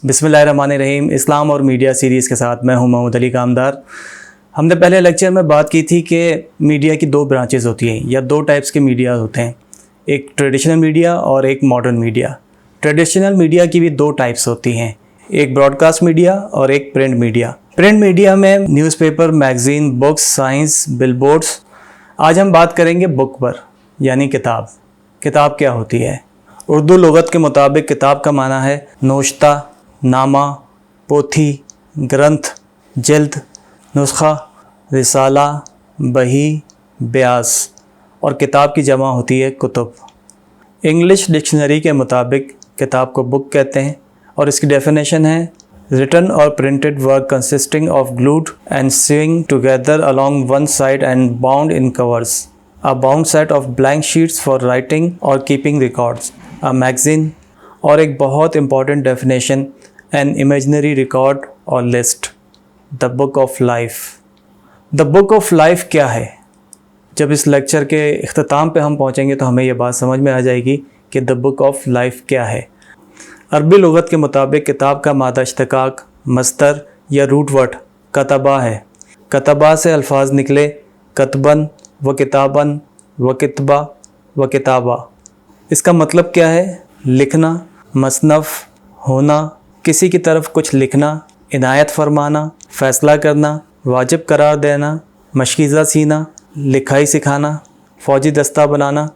बिस्मिल्लाहिर्रहमानिर्रहीम। इस्लाम और media series के साथ मैं हूं मोहम्मद अली कामदार। हमने पहले लेक्चर में बात की थी कि मीडिया की दो ब्रांचेस होती हैं या दो टाइप्स के मीडिया होते हैं, एक ट्रेडिशनल मीडिया और एक मॉडर्न मीडिया। ट्रेडिशनल मीडिया की भी दो टाइप्स होती हैं, एक ब्रॉडकास्ट मीडिया और एक प्रिंट मीडिया। प्रिंट मीडिया में newspaper, magazine, books, science, billboards. आज हम बात करेंगे बुक पर, यानी किताब। किताब क्या होती है? उर्दू लुगत के मुताबिक किताब का माना है नोश्ता, नामा, पोथी, ग्रंथ, जल्द, नुस्खा, रिसाला, बही, ब्यास, और किताब की जमा होती है कुतुब। इंग्लिश डिक्शनरी के मुताबिक किताब को बुक कहते हैं और इसकी डेफिनेशन है written or printed work consisting of glued and sewing together along one side and bound in covers, a bound set of blank sheets for writing or keeping records, a magazine. और एक बहुत important definition, an imaginary record or list, the book of life. The book of life क्या है? जब इस lecture के इख्तिताम पे हम पहुंचेंगे तो हमें ये बात समझ में आ जाएगी कि द बुक ऑफ लाइफ क्या है। अरबी लुगत के मुताबिक किताब का मादा इश्तिकाक, मस्दर या रूट वर्ड कतबा है। कतबा से अल्फाज निकले कतबन व किताबन व कितबा व किताबा। इसका मतलब क्या है? लिखना, मसनफ़ होना, किसी की तरफ कुछ लिखना, इनायत फरमाना, फ़ैसला करना, वाजिब करार देना, मशकीज़ा सीना, लिखाई सिखाना, फ़ौजी दस्ता बनाना,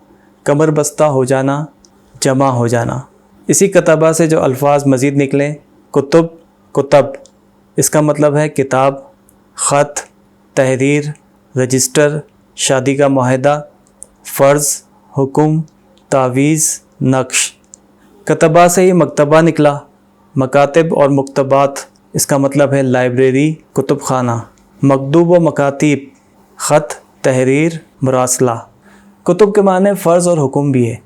कमर बस्ता हो जाना, जमा हो जाना। इसी कतबा से जो अल्फाज मज़ीद निकलें कुतुब, कुतब, इसका मतलब है किताब, ख़त, तहरीर, रजिस्टर, शादी का मुआहदा, फ़र्ज़, हुक्म, तावीज़, नक्श। कतबा से ही मकतबा निकला, मकातिब और मुक्तबात, इसका मतलब है लाइब्रेरी, कुतुब खाना। मकदूब व मकातिब, ख़त, तहरीर, मुरासला। कुतुब के माने फ़र्ज़ और हुक्म भी है।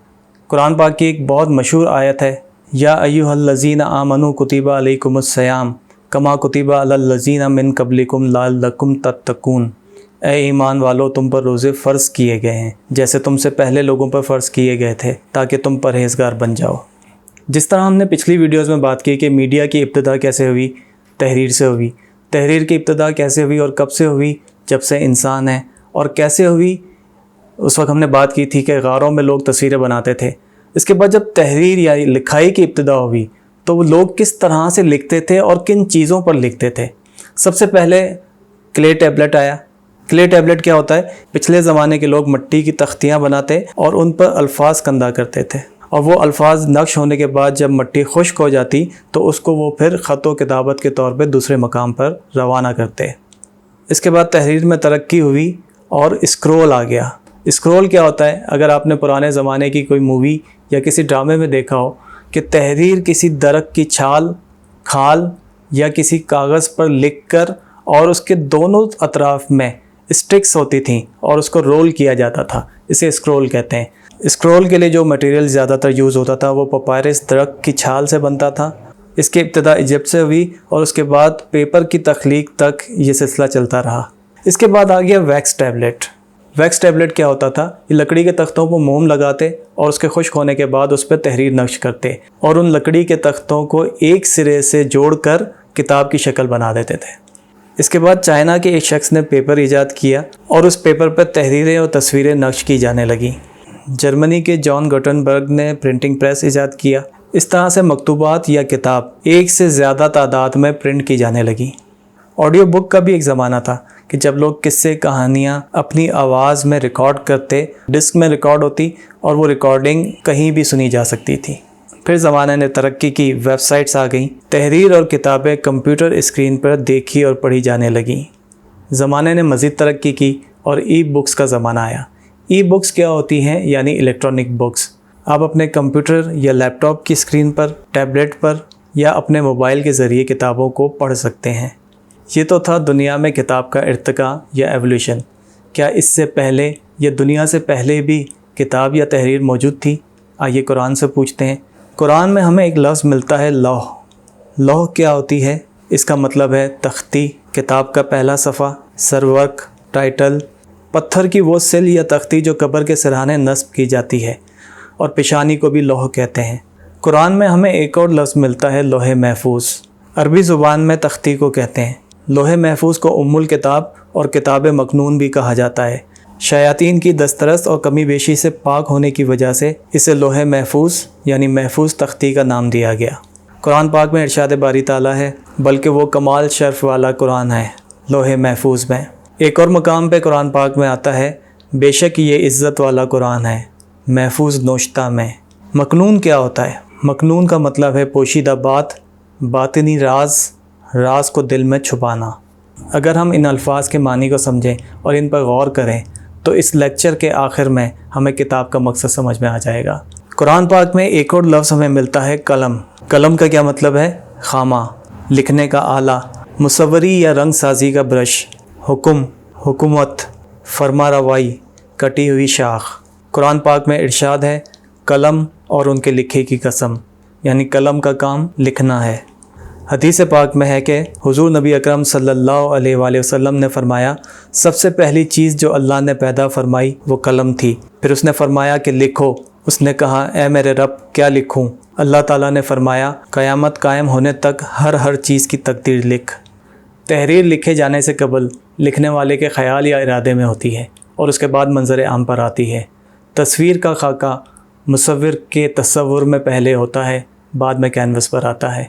कुरान पाक की एक बहुत मशहूर आयत है, या अय्युहल्लज़ीना आमनू कुतिबा अलैकुमुस्सियाम कमा कुतिबा अलल्लज़ीना मिन क़ब्लिकुम लअल्लकुम तत्तकून। ए ईमान वालो, तुम पर रोज़े फ़र्ज़ किए गए हैं जैसे तुमसे पहले लोगों पर फ़र्ज़ किए गए थे, ताकि तुम परहेज़गार बन जाओ। जिस तरह हमने पिछली वीडियोज़ में बात की कि मीडिया की इब्तिदा कैसे हुई, तहरीर से हुई। तहरीर की इब्तिदा कैसे हुई और कब से हुई? जब से इंसान है। और कैसे हुई? उस वक्त हमने बात की थी कि गारों में लोग तस्वीरें बनाते थे। इसके बाद जब तहरीर या लिखाई की इब्तिदा हुई तो वो लोग किस तरह से लिखते थे और किन चीज़ों पर लिखते थे? सबसे पहले क्ले टैबलेट आया। क्ले टैबलेट क्या होता है? पिछले ज़माने के लोग मिट्टी की तख्तियाँ बनाते और उन पर अल्फाज कंदा करते थे, और वो अल्फाज नक्श होने के बाद जब मिट्टी खुश्क हो जाती तो उसको वो फिर ख़त व किताबत के तौर पे दूसरे मकाम पर रवाना करते। इसके बाद तहरीर में तरक्की हुई और स्क्रोल आ गया। स्क्रोल क्या होता है? अगर आपने पुराने ज़माने की कोई मूवी या किसी ड्रामे में देखा हो कि तहरीर किसी दरख्त की छाल, खाल या किसी कागज़ पर लिख कर और उसके दोनों अतराफ़ में स्टिक्स होती थीं और उसको रोल किया जाता था, इसे स्क्रोल कहते हैं। स्क्रोल के लिए जो मटेरियल ज़्यादातर यूज़ होता था वो पपायरस दरख्त की छाल से बनता था। इसकी इब्तिदा इजिप्ट से हुई और उसके बाद पेपर की तख्लीक तक ये सिलसिला चलता रहा। इसके बाद आ गया वैक्स टैबलेट। वैक्स टैबलेट क्या होता था? ये लकड़ी के तख्तों पर मोम लगाते और उसके खुश्क होने के बाद उस पर तहरीर नक्श करते और उन लकड़ी के तख्तों को एक सिरे से जोड़कर किताब की शक्ल बना देते थे। इसके बाद चाइना के एक शख्स ने पेपर ईजाद किया और उस पेपर पर तहरीरें और तस्वीरें नक्श की जाने लगीं। जर्मनी के जॉन गुटेनबर्ग ने प्रिंटिंग प्रेस ईजाद किया। इस तरह से मकतूबात या किताब एक से ज़्यादा तादाद में प्रिंट की जाने लगी। ऑडियो बुक का भी एक ज़माना था कि जब लोग किस्से, कहानियाँ अपनी आवाज़ में रिकॉर्ड करते, डिस्क में रिकॉर्ड होती और वो रिकॉर्डिंग कहीं भी सुनी जा सकती थी। फिर ज़माने ने तरक्की की, वेबसाइट्स आ गईं, तहरीर और किताबें कंप्यूटर स्क्रीन पर देखी और पढ़ी जाने लगीं। ज़माने ने मज़ीद तरक्की की और ई बुक्स का ज़माना आया। ई बुक्स क्या होती हैं? यानी इलेक्ट्रॉनिक बुक्स। आप अपने कंप्यूटर या लैपटॉप की स्क्रीन पर, टैबलेट पर या अपने मोबाइल के ज़रिए किताबों को पढ़ सकते हैं। ये तो था दुनिया में किताब का इर्तिका या एवोल्यूशन। क्या इससे पहले या दुनिया से पहले भी किताब या तहरीर मौजूद थी? आइए कुरान से पूछते हैं। कुरान में हमें एक लफ्ज़ मिलता है लौह। लौह क्या होती है? इसका मतलब है तख्ती, किताब का पहला सफ़ा, सरवर्क, टाइटल, पत्थर की वो सिल या तख्ती जो कब्र के सिरहाने नस्ब की जाती है, और पेशानी को भी लौह कहते हैं। قرآن میں ہمیں ایک اور لفظ ملتا ہے لوح محفوظ۔ عربی زبان میں تختی کو کہتے ہیں۔ لوح محفوظ کو ام الکتاب اور کتاب مکنون بھی کہا جاتا ہے۔ شیاطین کی دسترس اور کمی بیشی سے پاک ہونے کی وجہ سے اسے لوح محفوظ یعنی محفوظ تختی کا نام دیا گیا۔ قرآن پاک میں ارشاد باری تعالیٰ ہے، بلکہ وہ کمال شرف والا قرآن ہے لوح محفوظ میں۔ ایک اور مقام پہ قرآن پاک میں آتا ہے، بے شک یہ عزت والا قرآن ہے محفوظ نوشتہ میں۔ مکنون کیا ہوتا ہے؟ مکنون کا مطلب ہے پوشیدہ بات، باطنی راز کو دل میں چھپانا۔ اگر ہم ان الفاظ کے معنی کو سمجھیں اور ان پر غور کریں تو اس لیکچر کے آخر میں ہمیں کتاب کا مقصد سمجھ میں آ جائے گا۔ قرآن پاک میں ایک اور لفظ ہمیں ملتا ہے قلم۔ قلم کا کیا مطلب ہے؟ خامہ، لکھنے کا آلہ، مصوری یا رنگ سازی کا برش، حکم، حکومت، فرما روائی، کٹی ہوئی شاخ۔ قرآن پاک میں ارشاد ہے، قلم اور ان کے لکھے کی قسم، یعنی قلم کا کام لکھنا ہے۔ حدیث پاک میں ہے کہ حضور نبی اکرم صلی اللہ علیہ وآلہ وسلم نے فرمایا، سب سے پہلی چیز جو اللہ نے پیدا فرمائی وہ قلم تھی۔ پھر اس نے فرمایا کہ لکھو۔ اس نے کہا، اے میرے رب کیا لکھوں؟ اللہ تعالیٰ نے فرمایا، قیامت قائم ہونے تک ہر چیز کی تقدیر لکھ۔ تحریر لکھے جانے سے قبل لکھنے والے کے خیال یا ارادے میں ہوتی ہے اور اس کے بعد منظر عام پر آتی ہے۔ تصویر کا خاکہ مصور کے تصور میں پہلے ہوتا ہے، بعد میں کینوس پر آتا ہے،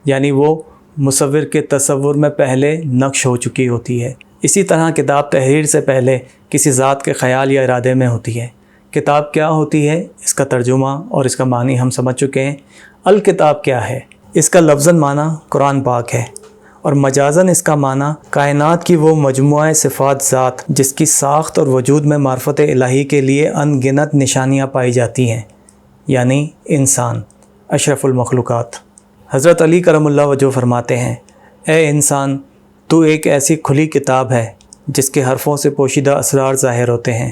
یعنی وہ مصور کے تصور میں پہلے نقش ہو چکی ہوتی ہے۔ اسی طرح کتاب تحریر سے پہلے کسی ذات کے خیال یا ارادے میں ہوتی ہے۔ کتاب کیا ہوتی ہے، اس کا ترجمہ اور اس کا معنی ہم سمجھ چکے ہیں۔ الکتاب کیا ہے؟ اس کا لفظاً معنی قرآن پاک ہے، اور مجازاً اس کا معنی کائنات کی وہ مجموعہ صفات ذات جس کی ساخت اور وجود میں معرفت الہی کے لیے ان گنت نشانیاں پائی جاتی ہیں، یعنی انسان، اشرف المخلوقات۔ حضرت علی کرم اللہ وجہ فرماتے ہیں، اے انسان، تو ایک ایسی کھلی کتاب ہے جس کے حرفوں سے پوشیدہ اسرار ظاہر ہوتے ہیں۔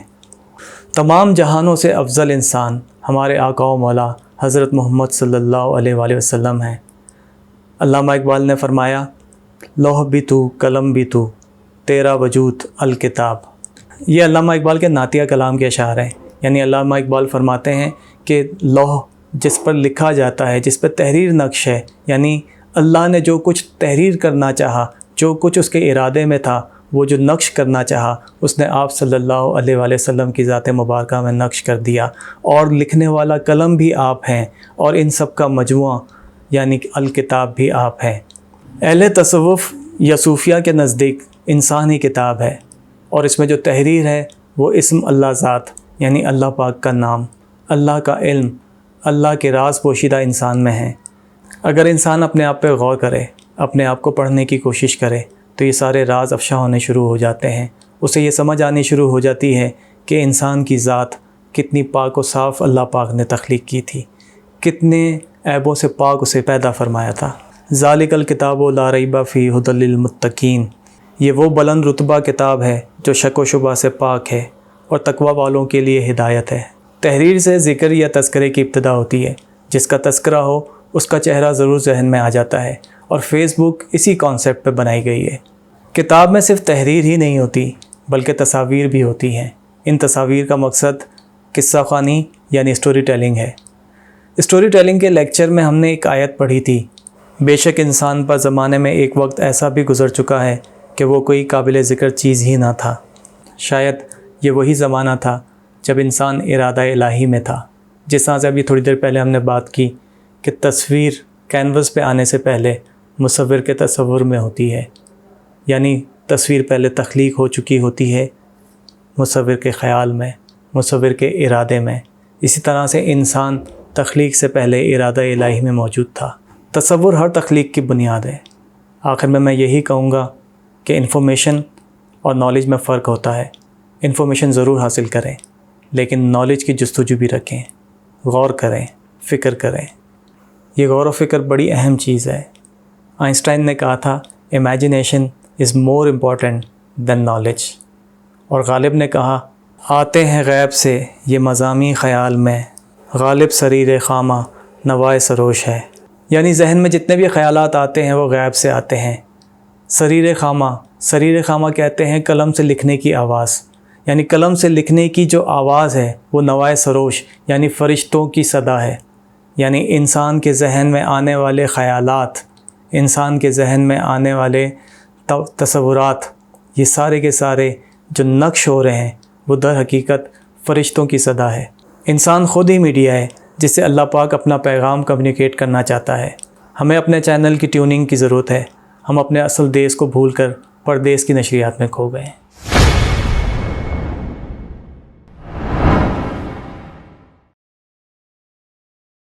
تمام جہانوں سے افضل انسان ہمارے آقا و مولا حضرت محمد صلی اللہ علیہ وآلہ وسلم ہیں۔ علامہ اقبال نے فرمایا، لوح بھی تو، قلم بھی تو، تیرا وجود الکتاب۔ یہ علامہ اقبال کے نعتیہ کلام کے اشعار ہیں، یعنی علامہ اقبال فرماتے ہیں کہ لوح جس پر لکھا جاتا ہے، جس پہ تحریر نقش ہے، یعنی اللہ نے جو کچھ تحریر کرنا چاہا، جو کچھ اس کے ارادے میں تھا، وہ جو نقش کرنا چاہا، اس نے آپ صلی اللہ علیہ وآلہ وسلم کی ذات مبارکہ میں نقش کر دیا، اور لکھنے والا قلم بھی آپ ہیں، اور ان سب کا مجموعہ یعنی الکتاب بھی آپ ہیں۔ اہل تصوف یا صوفیہ کے نزدیک انسان ہی کتاب ہے، اور اس میں جو تحریر ہے وہ اسم اللہ ذات یعنی اللہ پاک کا نام، اللہ کا علم، اللہ کے راز پوشیدہ انسان میں ہیں۔ اگر انسان اپنے آپ پہ غور کرے، اپنے آپ کو پڑھنے کی کوشش کرے، تو یہ سارے راز افشا ہونے شروع ہو جاتے ہیں۔ اسے یہ سمجھ آنی شروع ہو جاتی ہے کہ انسان کی ذات کتنی پاک و صاف اللہ پاک نے تخلیق کی تھی، کتنے عیبوں سے پاک اسے پیدا فرمایا تھا۔ ذالک الکتاب لا ریب فیہ ھدی للمتقین، یہ وہ بلند رتبہ کتاب ہے جو شک و شبہ سے پاک ہے اور تقوی والوں کے لیے ہدایت ہے۔ تحریر سے ذکر یا تذکرے کی ابتدا ہوتی ہے۔ جس کا تذکرہ ہو اس کا چہرہ ضرور ذہن میں آ جاتا ہے، اور فیس بک اسی کانسیپٹ پہ بنائی گئی ہے۔ کتاب میں صرف تحریر ہی نہیں ہوتی بلکہ تصاویر بھی ہوتی ہیں۔ ان تصاویر کا مقصد قصہ خوانی یعنی اسٹوری ٹیلنگ ہے۔ اسٹوری ٹیلنگ کے لیکچر میں ہم نے ایک آیت پڑھی تھی، بے شک انسان پر زمانے میں ایک وقت ایسا بھی گزر چکا ہے کہ وہ کوئی قابل ذکر چیز ہی نہ تھا۔ شاید یہ وہی زمانہ تھا جب انسان ارادہ الہی میں تھا۔ جس طرح سے ابھی تھوڑی دیر پہلے ہم نے بات کی کہ تصویر کینوس پہ آنے سے پہلے مصور کے تصور میں ہوتی ہے، یعنی تصویر پہلے تخلیق ہو چکی ہوتی ہے مصور کے خیال میں، مصور کے ارادے میں۔ اسی طرح سے انسان تخلیق سے پہلے ارادہ الہی میں موجود تھا۔ تصور ہر تخلیق کی بنیاد ہے۔ آخر میں یہی کہوں گا کہ انفارمیشن اور نالج میں فرق ہوتا ہے۔ انفارمیشن ضرور حاصل کریں، لیکن نالج کی جستجو بھی رکھیں، غور کریں، فکر کریں۔ یہ غور و فکر بڑی اہم چیز ہے۔ آئنسٹائن نے کہا تھا، امیجنیشن از مور امپورٹنٹ دین نالج، اور غالب نے کہا، آتے ہیں غیب سے یہ مضامی خیال میں، غالب سریر خامہ نوائے سروش ہے۔ یعنی ذہن میں جتنے بھی خیالات آتے ہیں وہ غیب سے آتے ہیں۔ سریر خامہ کہتے ہیں قلم سے لکھنے کی آواز، یعنی قلم سے لکھنے کی جو آواز ہے وہ نوائے سروش یعنی فرشتوں کی صدا ہے۔ یعنی انسان کے ذہن میں آنے والے خیالات، انسان کے ذہن میں آنے والے تصورات، یہ سارے کے سارے جو نقش ہو رہے ہیں وہ در حقیقت فرشتوں کی صدا ہے۔ انسان خود ہی میڈیا ہے جس سے اللہ پاک اپنا پیغام کمیونیکیٹ کرنا چاہتا ہے۔ ہمیں اپنے چینل کی ٹیوننگ کی ضرورت ہے۔ ہم اپنے اصل دیس کو بھول کر پردیس کی نشریات میں کھو گئے ہیں۔